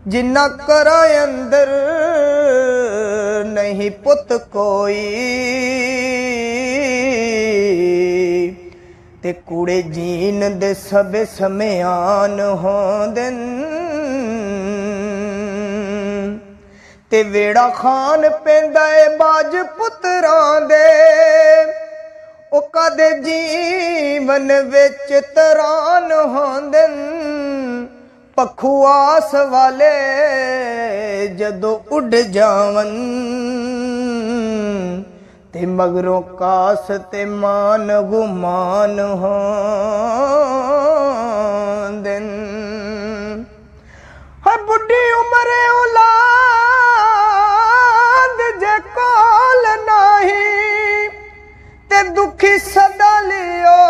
जिन्ना करा अंदर नहीं पुत कोई ते कूड़े जीन दे सबे समयान होंदन ते वेड़ा खान पैंदा है बाज पुत्रां दे ओ कदे जीवन विच तरान होंदन पखू आस वाले जदों उड़ जावन ते मगरों कास ते मान गुमान होंदन है बुढ़ी उम्र औलाद जे कोल नहीं ते दुखी सदा लियो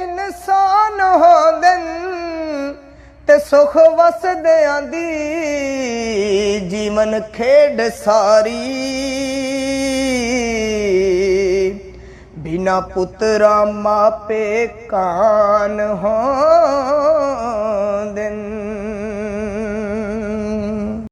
इंसान होंदन ते सुख वसदियां दी जीवन खेड सारी बिना पुत्रा मापे कान होंदन।